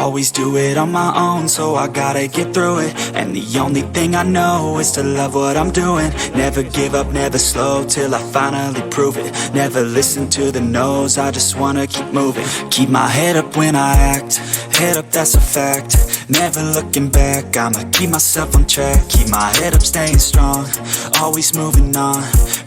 Always do it on my own, so I gotta get through it. And the only thing I know is to love what I'm doing. Never give up, never slow, till I finally prove it. Never listen to the no's, I just wanna keep moving. Keep my head up when I act, head up, that's a fact. Never looking back, I'ma keep myself on track. Keep my head up, staying strong, always moving on.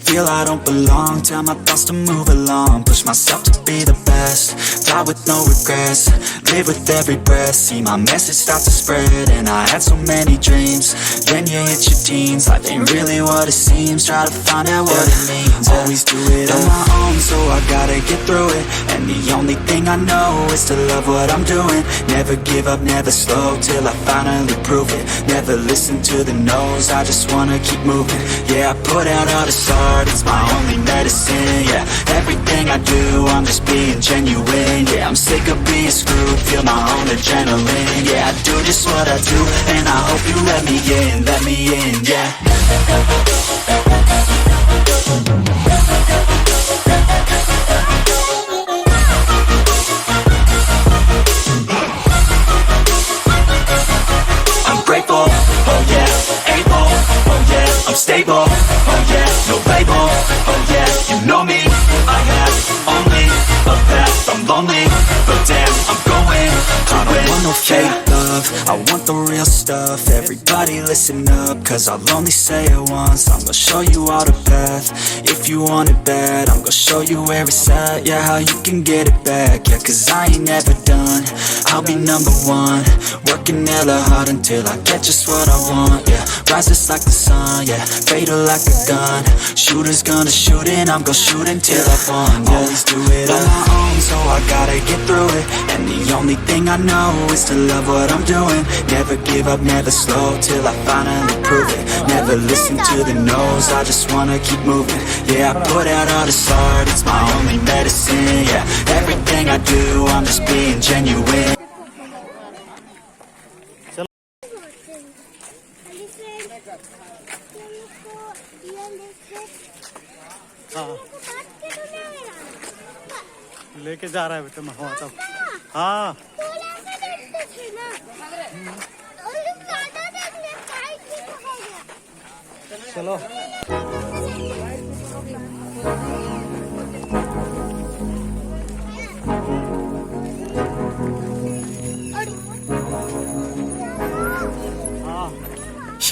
Feel I don't belong, tell my thoughts to move along. Push myself to be the best, die with no regrets. Live with every breath, see my message start to spread. And I had so many dreams, then you hit your teens. Life ain't really what it seems, try to find out what it means. Always do it on my own, so I gotta get through it. And the only thing I know is to love what I'm doing. Never give up, never slow, till I finally prove it. Never listen to the no's, I just wanna keep moving. Yeah, I put out all this art, it's my only medicine. Yeah, everything I do, I'm just being genuine. Yeah, I'm sick of being screwed, feel my own adrenaline. Yeah, I do just what I do, and I hope you let me in, yeah. I'm grateful, oh yeah, able, oh yeah, I'm stable, oh yeah, no label, oh yeah, you know me, I have only a path, I'm lonely, but damn, I'm going to I don't want no fake love, I want the real stuff. Everybody listen up, cause I'll only say it once. I'm gonna show you all the path, if you want it bad. I'm gonna show you where it's at, yeah, how you can get it back. Yeah, cause I ain't never done, I'll be number one. Working hella hard until I get just what I want. Yeah, rises like the sun, yeah, fatal like a gun. Shooter's gonna shoot and I'm gonna shoot until I won. Yeah. Always do it on my own, so I gotta get through it. And the only thing I know is to love what I'm doing. Never give up, never slow, till I finally prove it. Never listen to the no's, I just wanna keep moving. Yeah, I put out all this art, it's my only medicine. Yeah, everything I do, I'm just being genuine. लेके जा रहा है बेटा मैं तब हाँ चलो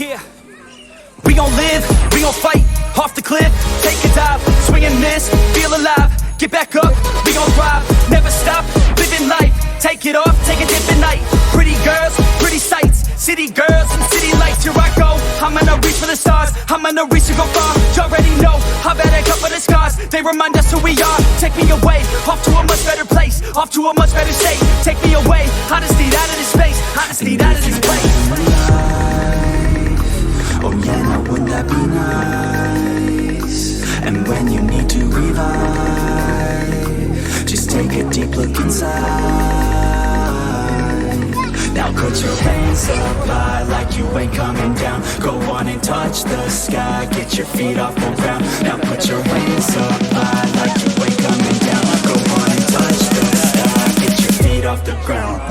Yeah, we gon' live, we gon' fight, off the cliff, take a dive, swing and miss, feel alive, get back up, we gon' thrive, never stop, living life, take it off, take a dip at night, pretty girls, pretty sights, city girls and city lights, here I go, I'm gonna reach for the stars, I'm gonna reach to go far, you already know, I've had a couple of scars, they remind us who we are, take me away, off to a much better place, off to a much better state, take me away, I just need out of this space, I just need out of this place. Oh yeah, now wouldn't that be nice? And when you need to revive, just take a deep look inside. Now put your hands up high like you ain't coming down. Go on and touch the sky, get your feet off the ground. Now put your hands up high like you ain't coming down. Go on and touch the sky, get your feet off the ground.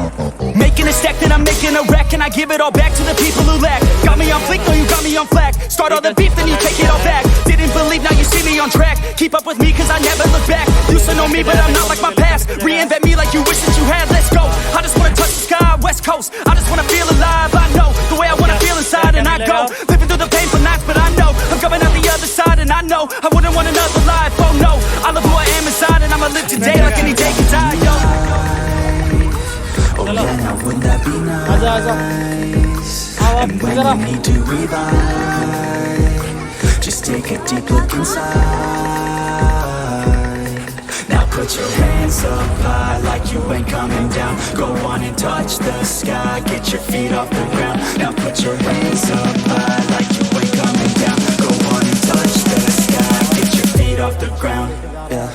Making a stack, then I'm making a wreck, and I give it all back to the people who lack. Got me on fleek, no you got me on flack. Start all the beef, then you take it all back. Didn't believe, now you see me on track. Keep up with me, cause I never look back. Used to know me, but I'm not like my past. Reinvent me like you wish that you had, let's go. I just wanna touch the sky, west coast. I just wanna feel alive, I know the way I wanna feel inside, and I go. Living through the pain for nights, but I know I'm coming out the other side, and I know I wouldn't want another life, oh no. I love who I am inside, and I'ma live today like any day can die, yo. Oh yeah, now wouldn't that be nice? And when you need to revive, just take a deep look inside. Now put your hands up high like you ain't coming down. Go on and touch the sky, get your feet off the ground. Now put your hands up high like you ain't coming down. Go on and touch the sky, get your feet off the ground. Yeah.